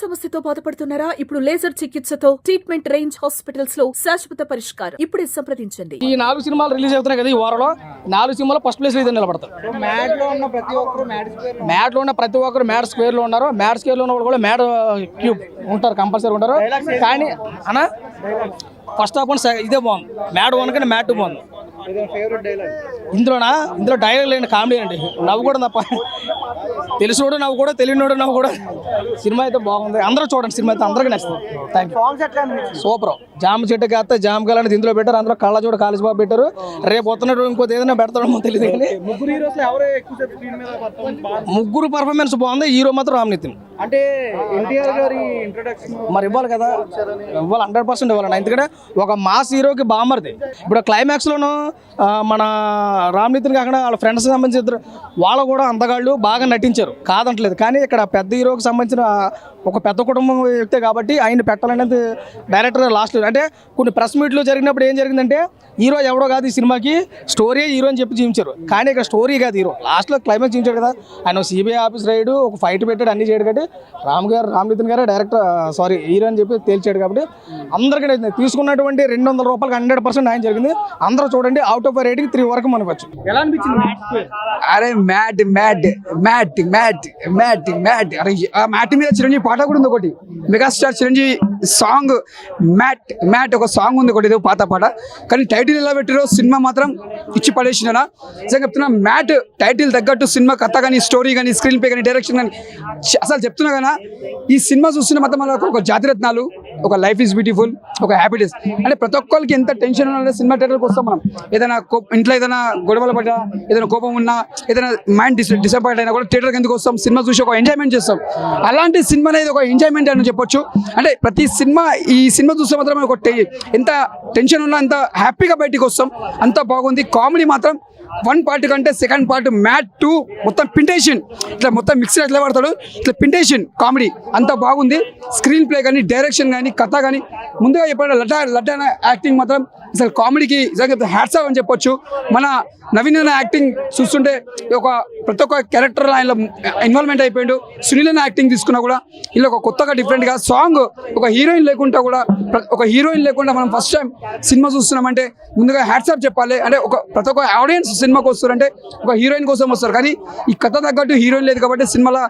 సమస్యతో బాధపడుతున్నారా? ఇప్పుడు లేజర్ చికిత్సతో ట్రీట్మెంట్ రేంజ్ హాస్పిటల్స్ లో శాశ్వత పరిష్కారం. ఇప్పుడే సంప్రదించండి. ఈ 4 సినిమాలు రిలీజ్ అవుతున్నాయి కదా ఈ వారంలో. 4 సినిమాలు ఫస్ట్ ప్లేస్ లో ఇదే నిలబడతారు. మ్యాడ్ లో ఉన్న ప్రతి ఒక్కరు మ్యాడ్ స్క్వేర్ లో ఉన్నారు. మ్యాడ్ స్క్వేర్ లో ఉన్న వాళ్ళు కూడా మ్యాడ్ క్యూబ్ ఉంటారు, కంపల్సరీ ఉంటారు. కానీ అన్న ఫస్ట్ హాఫ్ ఇదే బాగుంది. మ్యాడ్ 1 కన్నా మ్యాడ్ 2 బాగుంది. ఇందులో డైలాగ్ లేని కామెడీ అండి. నవ్వు కూడా తప్ప, తెలిసినోడు నవ్వు కూడా, తెలియనోడు నవ్వు కూడా. సినిమా అయితే బాగుంది, అందరూ చూడండి. సినిమా అయితే అందరికీ నచ్చుతుంది. Thank you. సూపర్. జామ చెట్టు కాస్త జామ కాలని ఇందులో పెట్టారు. అందులో కళ్ళ చూడ కాలేజ్ బాబు పెట్టారు. రేపు వస్తున్నట్టు ఇంకోటి ఏదైనా పెడతాడో తెలియదు. కానీ ముగ్గురు పర్ఫార్మెన్స్ బాగుంది. హీరో మాత్రం రామ్ నితిన్. అంటే ఎన్టీఆర్ గారి ఇంట్రొడక్షన్ మరి ఇవ్వాలి కదా, ఇవ్వాలి, 100% ఇవ్వాలండి. ఎందుకంటే ఒక మాస్ హీరోకి బామ్మర్ది. ఇప్పుడు క్లైమాక్స్ లోను మన రామ్ నితిన్ కాకుండా వాళ్ళ ఫ్రెండ్స్ సంబంధించిన వాళ్ళు కూడా అందగాళ్ళు బాగా నటించారు, కాదంటలేదు. కానీ ఇక్కడ పెద్ద హీరోకి సంబంధించిన ఒక పెద్ద కుటుంబం వ్యక్తే కాబట్టి ఆయన పెట్టాలనేది డైరెక్టర్ లాస్ట్. అంటే కొన్ని ప్రెస్ మీట్లు జరిగినప్పుడు ఏం జరిగిందంటే హీరో ఎవడో కాదు ఈ సినిమాకి, స్టోరీ హీరో అని చెప్పి చూపించారు. కానీ ఇక్కడ స్టోరీ కాదు హీరో. లాస్ట్లో క్లైమాక్స్ చూపించాడు కదా, ఆయన సిబిఐ ఆఫీస్ రైడ్, ఒక ఫైట్ పెట్టాడు, అన్ని చేయడు. కాబట్టి రామ్ నితిన్ గారే డైరెక్టర్ హీరో అని చెప్పి తేల్చాడు. కాబట్టి అందరికీ తీసుకున్నటువంటి 200 రూపాయలకి 100% ఆయన జరిగింది. అందరూ చూడండి. అవుట్ ఆఫ్ రేటింగ్ 3 వరకు మనకొచ్చు. ఎలా అనిపించింది? అరే mat mat mat mat mat mat అరే ఆ మ్యాట్ మీద చిరంజీవి పాట కూడా ఉంది ఒకటి. Megastar Chiranjeevi song mat mat ఒక సాంగ్ ఉంది ఒకటి, ఏదో పాత పాట. కానీ టైటిల్ ఎలా పెట్టారో సినిమా మాత్రం ఇచ్చి పడేసినా. నిజంగా చెప్తున్నా, మ్యాట్ టైటిల్ తగ్గట్టు సినిమా కథ కానీ, స్టోరీ కానీ, స్క్రీన్ ప్లే కానీ, డైరెక్షన్ కానీ అసలు చెప్తున్నా కదా. ఈ సినిమా చూస్తున్న మొత్తం మనకు ఒక జాతిరత్నాలు, ఒక లైఫ్ ఈజ్ బ్యూటిఫుల్, ఒక హ్యాపీనెస్. అంటే ప్రతి ఒక్కరికి ఎంత టెన్షన్ ఉన్నా సినిమా థియేటర్కి వస్తాం మనం. ఏదైనా ఇంట్లో ఏదైనా గొడవలు పడ్డా, ఏదైనా కోపం ఉన్నా, ఏదైనా మైండ్ డిసప్పాయింట్ అయినా కూడా థియేటర్కి ఎందుకు వస్తాం? సినిమా చూసి ఒక ఎంజాయ్మెంట్ చేస్తాం. అలాంటి సినిమా అనేది ఒక ఎంజాయ్మెంట్ అని చెప్పొచ్చు. అంటే ప్రతి సినిమా, ఈ సినిమా చూస్తే మాత్రం మనకు ఎంత టెన్షన్ ఉన్నా ఎంత హ్యాపీగా బయటికి వస్తాం. అంత బాగుంది. కామెడీ మాత్రం 1 పార్ట్ కంటే 2nd పార్ట్ మ్యాట్ 2 మొత్తం పింటేషన్, ఇట్లా మొత్తం మిక్సర్ ఎట్లా పడతాడు, ఇట్లా పింటేషన్ కామెడీ అంత బాగుంది. స్క్రీన్ ప్లే కానీ, డైరెక్షన్ కానీ, కథ కానీ, ముందుగా చెప్పాడు లడ్డా యాక్టింగ్ మాత్రం అసలు కామెడీకి హ్యాట్స్ ఆఫ్ అని చెప్పొచ్చు. మన నవీన్ అన్న యాక్టింగ్ చూస్తుంటే ప్రతి ఒక్క క్యారెక్టర్ ఆయనలో ఇన్వాల్వ్మెంట్ అయిపోయాడు. సునీల్ అన్న యాక్టింగ్ తీసుకున్నా కూడా ఇలా ఒక కొత్తగా డిఫరెంట్గా సాంగ్, ఒక హీరోయిన్ లేకుండా మనం ఫస్ట్ టైం సినిమా చూస్తున్నామంటే ముందుగా హ్యాట్స్ ఆఫ్ చెప్పాలి. అంటే ప్రతి ఒక్క ఆడియన్స్ సినిమాకి వస్తారంటే ఒక హీరోయిన్ కోసం వస్తారు. కానీ ఈ కథ తగ్గట్టు హీరోయిన్ లేదు కాబట్టి సినిమాలో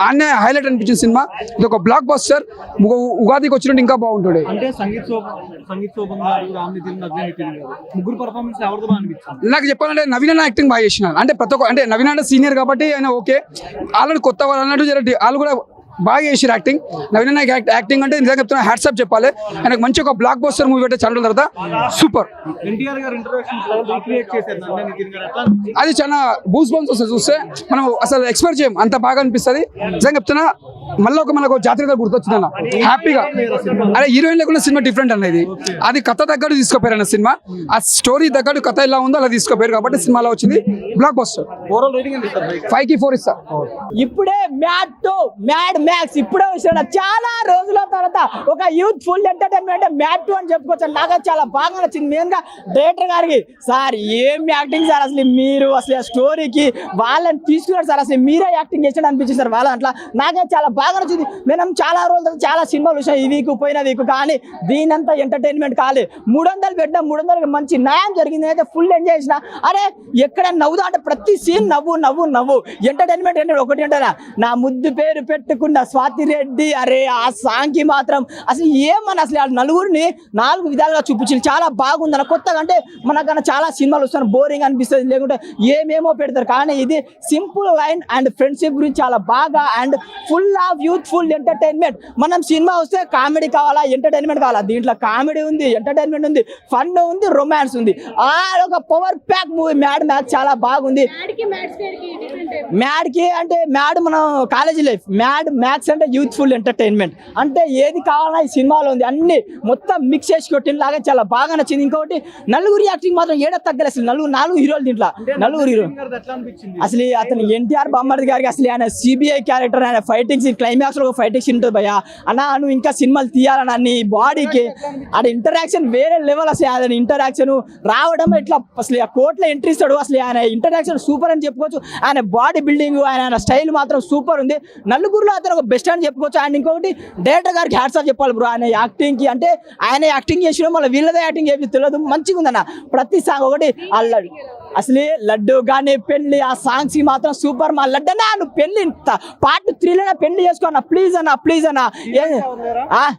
ఆన్నే హైలైట్ అనిపించిన సినిమా. ఇది ఒక బ్లాక్ బస్టర్. ఉగాదికి వచ్చినట్టు ఇంకా బాగుంటుంది. అంటే సంగీత్ శోభన్ గారు, రామ్ నితిన్, ముగ్గురు పర్ఫార్మెన్స్ ఎవరితో బాగా అనిపించింది? నాకు చెప్పాలంటే నవీన్ అన్న యాక్టింగ్ బాగా చేసినారు. అంటే ప్రతి ఒక్క, అంటే నవీన్ అన్న సీనియర్ కాబట్టి ఆయన ఓకే. ఆల్రెడీ కొత్త వాళ్ళు అన్నట్టు వాళ్ళు కూడా బాగా చేసారు యాక్టింగ్. నవీన్ అన్న యాక్టింగ్ అంటే నిజంగా చెప్తున్నా హ్యాట్స్ ఆఫ్ చెప్పాలి. ఆయనకు మంచి ఒక బ్లాక్ బస్టర్ మూవీ పెట్టే ఛానల్ తర్వాత సూపర్. ఎన్టీఆర్ గారు ఇంట్రొడక్షన్ రీక్రియేట్ చేశారు. అది చాలా బూస్ బంప్స్ వస్తుంది చూస్తే, మనం అసలు ఎక్స్పెక్ట్ చేయం, అంత బాగా అనిపిస్తుంది. నిజంగా చెప్తున్నా, మళ్ళీ మనకు జాతీయత గుర్తొచ్చిందన్న హ్యాపీగా. అదే హీరోయిన్ లేకుండా సినిమా డిఫరెంట్ అనేది. అది కథ తగ్గట్టు తీసుకోపోయారు అన్న సినిమా. ఆ స్టోరీ తగ్గట్టు కథ ఎలా ఉందో అలా తీసుకోపోయారు కాబట్టి సినిమాలో వచ్చింది బ్లాక్ బస్టర్. 5కి 4 ఇస్తా. ఇప్పుడే మ్యాడ్ మ్యాక్స్ ఇప్పుడే వచ్చిన చాలా రోజుల తర్వాత ఒక యూత్ ఫుల్ ఎంటర్టైన్మెంట్ మ్యాడ్ 2 అని చెప్పుకోవచ్చు. నాకు చాలా బాగా నచ్చింది. మెయిన్గా డైరెక్టర్ గారికి, సార్ ఏం యాక్టింగ్ సార్, అసలు మీరు అసలు ఆ స్టోరీకి వాళ్ళని తీసుకున్నారు సార్, అసలు మీరే యాక్టింగ్ చేసాడు అనిపించింది సార్ వాళ్ళ అట్లా. నాకే చాలా బాగా నచ్చింది. మేము చాలా రోజుల తర్వాత చాలా సినిమాలు చూసాం ఈ వీక్, పోయిన వీక్. కానీ దీనంతా ఎంటర్టైన్మెంట్ కాలే. 300 పెట్టినా 300 మంచి న్యాయం జరిగింది. అయితే ఫుల్ ఎంజాయ్ చేసిన. అరే ఎక్కడ నవ్వుదా అంటే ప్రతి సీన్ నవ్వు ఎంటర్టైన్మెంట్ అంటే ఒకటి అంటారా, నా ముద్దు పేరు పెట్టుకున్న స్వాతి రెడ్డి. అరే ఆ సాంగ్ కి మాత్రం అసలు ఏమని అసలు ఆ నలుగురిని 4 విధాలుగా చూపించింది. చాలా బాగుంది అన్న. కొత్తగా అంటే మనకన్నా చాలా సినిమాలు వస్తాను బోరింగ్ అనిపిస్తుంది, లేకుంటే ఏమేమో పెడతారు. కానీ ఇది సింపుల్ లైన్ అండ్ ఫ్రెండ్షిప్ గురించి చాలా బాగా and full of youthful entertainment. మనం సినిమా వస్తే కామెడీ కావాలా, ఎంటర్టైన్మెంట్ కావాలా? దీంట్లో కామెడీ ఉంది, ఎంటర్టైన్మెంట్ ఉంది, ఫన్ ఉంది, రొమాన్స్ ఉంది. ఒక power pack movie mad max చాలా బాగుంది. మ్యాడ్కి అంటే మ్యాడ్ మన కాలేజీ లైఫ్, మ్యాడ్ మ్యాక్స్ అంటే యూత్ఫుల్ ఎంటర్టైన్మెంట్. అంటే ఏది కావాలన్నా ఈ సినిమాలో ఉంది. అన్ని మొత్తం మిక్స్ చేసి కొట్టిన లాగా చాలా బాగా నచ్చింది. ఇంకొకటి నలుగురు యాక్టింగ్ మాత్రం ఏడ తగ్గలేదు. అసలు 4 హీరోలు దీంట్లో, 4 హీరో. అసలు అతను ఎన్టీఆర్ బామ్మర్ది గారికి అసలు ఆయన సిబిఐ క్యారెక్టర్, ఆయన ఫైటింగ్స్ సీన్ క్లైమాక్స్ లో ఒక ఫైటింగ్ సీన్ ఉంటుంది భయ్య. అన్న నువ్వు ఇంకా సినిమాలు తీయాలన్న నీ బాడీకి అది ఇంటరాక్షన్ వేరే లెవెల్. అసలు ఆయన ఇంటరాక్షన్ రావడం ఇట్లా అసలు ఆ కోర్టులో ఎంట్రీ ఇస్తాడు. అసలు ఆయన ఇంటరాక్షన్ సూపర్ అని చెప్పుకోవచ్చు. ఆయన బాడీ బిల్డింగ్ ఆయన స్టైల్ మాత్రం సూపర్ ఉంది. నలుగురులో అతను ఒక బెస్ట్ అని చెప్పుకోవచ్చు. అండ్ ఇంకొకటి డైరెక్టర్ గారికి హ్యాట్స్ ఆఫ్ చెప్పాలి బ్రో. ఆయన యాక్టింగ్ కి అంటే ఆయన యాక్టింగ్ చేసిన మళ్ళీ వీళ్ళదే యాక్టింగ్ చేసి తెలియదు, మంచిగా ఉందన్న. ప్రతి సాంగ్ ఒకటి అల్లడు అసలే లడ్డు కానీ పెళ్లి ఆ సాంగ్స్ మాత్రం సూపర్. మా లడ్డు అన్న నువ్వు పెళ్లి పార్ట్ 3లోనే పెళ్లి చేసుకో ప్లీజ్ అన్న ప్లీజ్ అన్న.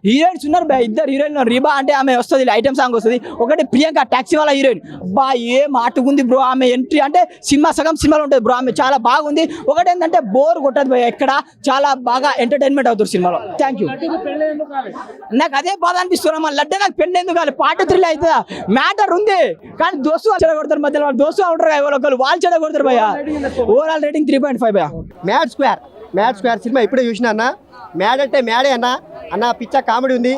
హీరోయిన్స్ ఉన్నారు భయ, ఇద్దరు హీరోయిన్. రిబా అంటే ఆమె వస్తుంది, ఐటమ్ సాంగ్ వస్తుంది. ఒకటి ప్రియాంక టాక్సీ వాళ్ళ హీరోయిన్. బా ఏం ఆటుకుంది బ్రో ఆమె ఎంట్రీ. అంటే సినిమా సగం సినిమాలో ఉంటుంది బ్రో, ఆమె చాలా బాగుంది. ఒకటి ఏంటంటే బోర్ కొట్టదు భయ, ఎక్కడ చాలా బాగా ఎంటర్టైన్మెంట్ అవుతుంది సినిమాలో. Thank you. నాకు అదే బాధ అనిపిస్తున్నా, మా లడ్డు నాకు పెళ్లి ఎందుకు కాదు, పార్ట్ 3లో అవుతుందా మ్యాటర్ ఉంది. కానీ దోస్తు చెడగొడతారు మధ్యలో, వాళ్ళు దోస్తు ఉంటారు ఎవరొకరు వాళ్ళు చెడగొడతారు భయ. ఓవరాల్ రేటింగ్ 3.5 భయ. మ్యాడ్ స్క్వేర్ సినిమా ఇప్పుడే చూసిన అన్న. మ్యాడ్ అంటే మ్యాడే అన్న పిచ్చ కామెడీ ఉంది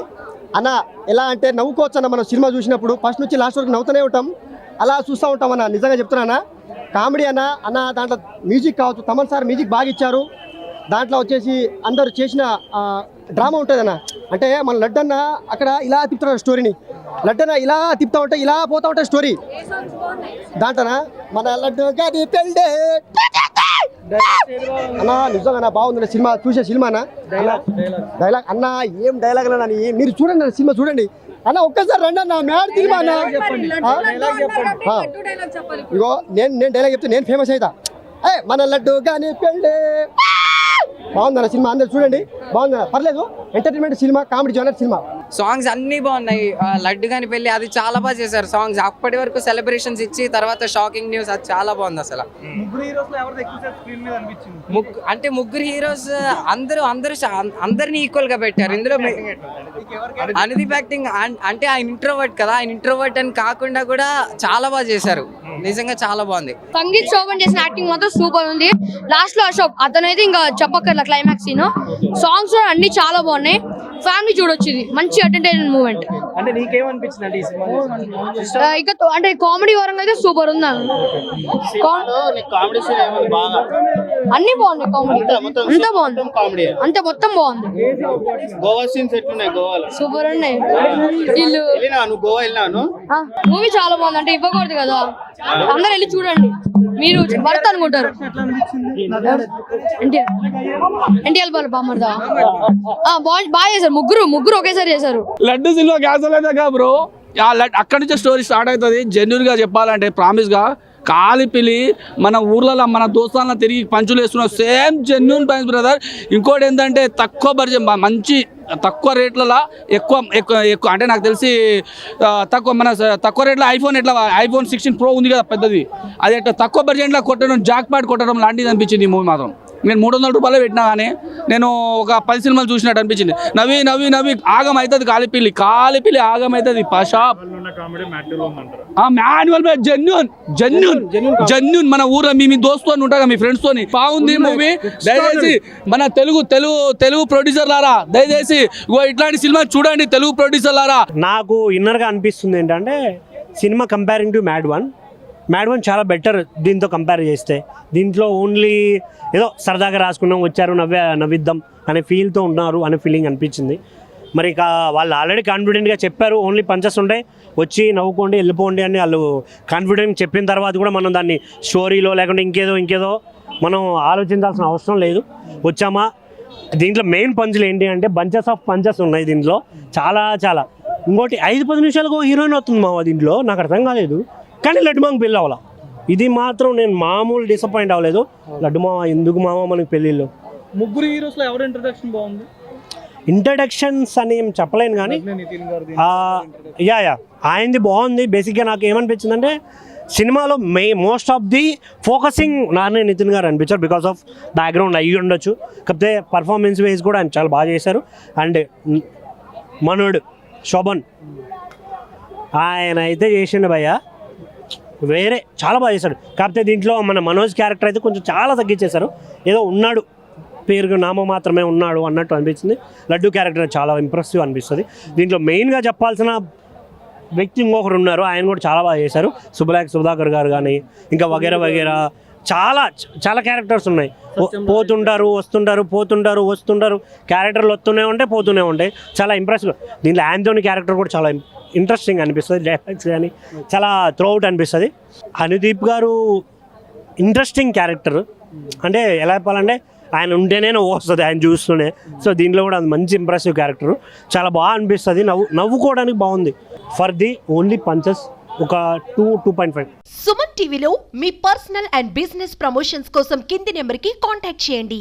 అన్న. ఎలా అంటే నవ్వుకోవచ్చు అన్న, మనం సినిమా చూసినప్పుడు ఫస్ట్ నుంచి లాస్ట్ వరకు నవ్వుతూనే ఉంటాం, అలా చూస్తూ ఉంటాం అన్న. నిజంగా చెప్తున్నా కామెడీ అన్న. దాంట్లో మ్యూజిక్ కావచ్చు, తమన్ సార్ మ్యూజిక్ బాగా ఇచ్చారు. దాంట్లో వచ్చేసి అందరు చేసిన డ్రామా ఉంటుంది అన్న. అంటే మన లడ్డన్న అక్కడ ఇలా తిప్పుతున్నాడు స్టోరీని, లడ్డన్న ఇలా తిప్పుతూ ఉంటే ఇలా పోతూ ఉంటాయి స్టోరీ. దాంట్లోనా మన లడ్డు గారి పెళ్ళే అన్న నిజంగా బాగుంది సినిమా. చూసే సినిమా అన్న, డైలాగ్ అన్న ఏం డైలాగ్ అన్న, మీరు చూడండి అన్న సినిమా చూడండి అన్న. ఒక్కసారి రండి అన్న, మ్యాడ్ సినిమా అన్న. ఇగో నేను డైలాగ్ చెప్తే నేను ఫేమస్ అవుతా. మన లడ్డు గాని పెళ్ళే బాగుందన్న సినిమా, అందరు చూడండి బాగుందన్న, పర్లేదు entertainment cinema, comedy genre cinema. Songs అన్నీ బాగున్నాయి. లడ్డు గాని పెళ్ళి అది చాలా బాగా చేశారు సాంగ్స్. అప్పటి వరకు సెలబ్రేషన్స్ ఇచ్చి తర్వాత షాకింగ్ న్యూస్, అది చాలా బాగుంది అసలు. అంటే ముగ్గురు హీరోస్ అందరినీ ఈక్వల్ గా పెట్టారు ఇందులో. అనుదీప్ యాక్టింగ్ అంటే ఆయన ఇంట్రోవర్ట్ కదా, ఆయన ఇంట్రోవర్ట్ అని కాకుండా కూడా చాలా బాగా చేశారు, నిజంగా చాలా బాగుంది. సంగీత్ శోభన్ చేసిన యాక్టింగ్ మాత్రం సూపర్ ఉంది. లాస్ట్ లో అశోక్ అతనైతే ఇంకా చెప్పక్కర్ల క్లైమాక్స్ సీన్. సాంగ్స్ అన్ని చాలా బాగున్నాయి, ఫ్యామిలీ చూడొచ్చు. ఇది మంచి ఎంటర్టైన్మెంట్ మూమెంట్. అంటే నీకేమనిపించింది అంటే ఈ సినిమా? ఇక అంటే కామెడీ పరంగా అయితే సూపర్ ఉంది. అన్ని బాగున్నాయి, కామెడీ అంతా బాగుంది, అంతే మొత్తం బాగుంది. గోవా సీన్స్ ఎట్లున్నాయి? గోవాలో సూపర్ ఉన్నాయి. వీళ్ళు గోవా వెళ్ళినాను. మూవీ చాలా బాగుంది, అంటే ఇవ్వకూడదు కదా, అందరు వెళ్ళి చూడండి. మీరు భర్త అనుకుంటారు. ఎన్టీఆర్ బాగా బామర్దా బాగా చేశారు, ముగ్గురు ఒకేసారి చేశారు. లడ్డు సినిమా క్యాన్సల్ అయితే బ్రో, అక్కడి నుంచి స్టోరీ స్టార్ట్ అవుతుంది. జెన్యున్గా చెప్పాలంటే ప్రామిస్గా కాలిపిలి మన ఊర్లలో మన దోస్తాలను తిరిగి పంచులు వేస్తున్నాం, సేమ్ జెన్యున్ ప్రైస్ బ్రదర్. ఇంకోటి ఏంటంటే తక్కువ బడ్జెట్, మంచి తక్కువ రేట్లలో ఎక్కువ అంటే నాకు తెలిసి తక్కువ రేట్లో ఐఫోన్ 16 Pro ఉంది కదా పెద్దది, అది ఎట్లా తక్కువ బడ్జెట్లో కొట్టడం, జాక్ పాట్ కొట్టడం లాంటిది అనిపించింది ఈ మూవీ మాత్రం. నేను 300 రూపాయలు పెట్టినా కానీ నేను ఒక 10 సినిమాలు చూసినట్టు అనిపించింది. నవ్వి ఆగం అవుతుంది, కాలిపిలి ఆగం అవుతుంది. పషాప్ మాన్యువల్ జెన్యున్ మన ఊర్లో మీ దోస్తు అని ఉంటాగా, మీ ఫ్రెండ్స్ తోని బాగుంది మూవీ. దయచేసి మన తెలుగు ప్రొడ్యూసర్ లారా, దయచేసి ఇట్లాంటి సినిమా చూడండి తెలుగు ప్రొడ్యూసర్ లారా. నాకు ఇన్నర్ గా అనిపిస్తుంది ఏంటంటే cinema comparing to mad one చాలా బెటర్ దీంతో కంపేర్ చేస్తే. దీంట్లో ఓన్లీ ఏదో సరదాగా రాసుకున్నాం, వచ్చారు నవ్విద్దాం అనే ఫీల్తో ఉన్నారు అనే ఫీలింగ్ అనిపించింది. మరి ఇక వాళ్ళు ఆల్రెడీ కాన్ఫిడెంట్గా చెప్పారు, ఓన్లీ పంచెస్ ఉంటాయి, వచ్చి నవ్వుకోండి వెళ్ళిపోండి అని వాళ్ళు కాన్ఫిడెంట్ చెప్పిన తర్వాత కూడా మనం దాన్ని స్టోరీలో లేకుంటే ఇంకేదో మనం ఆలోచించాల్సిన అవసరం లేదు. వచ్చామా, దీంట్లో మెయిన్ పంచులు ఏంటి అంటే బంచెస్ ఆఫ్ పంచెస్ ఉన్నాయి దీంట్లో, చాలా. ఇంకోటి 5-10 నిమిషాలకు హీరోయిన్ అవుతుంది మావా దీంట్లో, నాకు అర్థం కాలేదు. కానీ లడ్డు మామ పెళ్ళి అవ్వాల, ఇది మాత్రం నేను మామూలు డిసప్పాయింట్ అవ్వలేదు. లడ్డు మామ ఎందుకు మామ మనకి పెళ్ళిళ్ళు. ముగ్గురు హీరోస్లో ఎవరు ఇంట్రడక్షన్ బాగుంది? ఇంట్రడక్షన్స్ అని ఏం చెప్పలేను కానీ ఆయనది బాగుంది. బేసిక్గా నాకు ఏమనిపించింది అంటే సినిమాలో most of the focusing Nani Nitin గారు అనిపించారు, బికాస్ ఆఫ్ బ్యాక్గ్రౌండ్ అయ్యి ఉండొచ్చు. కాకపోతే పర్ఫార్మెన్స్ వైజ్ కూడా ఆయన చాలా బాగా చేశారు. అండ్ మనోడు శోభన్ ఆయన అయితే చేసిండు భయ్య, వేరే చాలా బాగా చేశాడు. కాకపోతే దీంట్లో మన మనోజ్ క్యారెక్టర్ అయితే కొంచెం చాలా తగ్గించేశారు, ఏదో ఉన్నాడు పేరుకు నామ మాత్రమే ఉన్నాడు అన్నట్టు అనిపించింది. లడ్డు క్యారెక్టర్ చాలా ఇంప్రెసివ్ అనిపిస్తుంది. దీంట్లో మెయిన్గా చెప్పాల్సిన వ్యక్తి ఇంకొకరు ఉన్నారు, ఆయన కూడా చాలా బాగా చేశారు. సుధాకర్ గారు కానీ ఇంకా వగేరా చాలా క్యారెక్టర్స్ ఉన్నాయి. పోతుంటారు వస్తుంటారు క్యారెక్టర్లు వస్తూనే ఉంటాయి పోతూనే ఉంటాయి. చాలా ఇంప్రెసివ్. దీంట్లో యాంథోనీ క్యారెక్టర్ కూడా చాలా ఇంట్రెస్టింగ్ అనిపిస్తుంది. డైలాగ్స్ కానీ చాలా త్రూఅవుట్ అనిపిస్తుంది. అనుదీప్ గారు ఇంట్రెస్టింగ్ క్యారెక్టర్. అంటే ఎలా చెప్పాలంటే ఆయన ఉంటేనే వస్తుంది ఆయన చూస్తూనే. సో దీంట్లో కూడా అది మంచి ఇంప్రెసివ్ క్యారెక్టర్. చాలా బాగా అనిపిస్తుంది. నవ్వుకోవడానికి బాగుంది. ఫర్ ది ఓన్లీ పంచెస్ ఒక 2.5. సుమన్ టీవీలో మీ పర్సనల్ అండ్ బిజినెస్ ప్రమోషన్స్ కోసం కింది నెంబర్కి కాంటాక్ట్ చేయండి.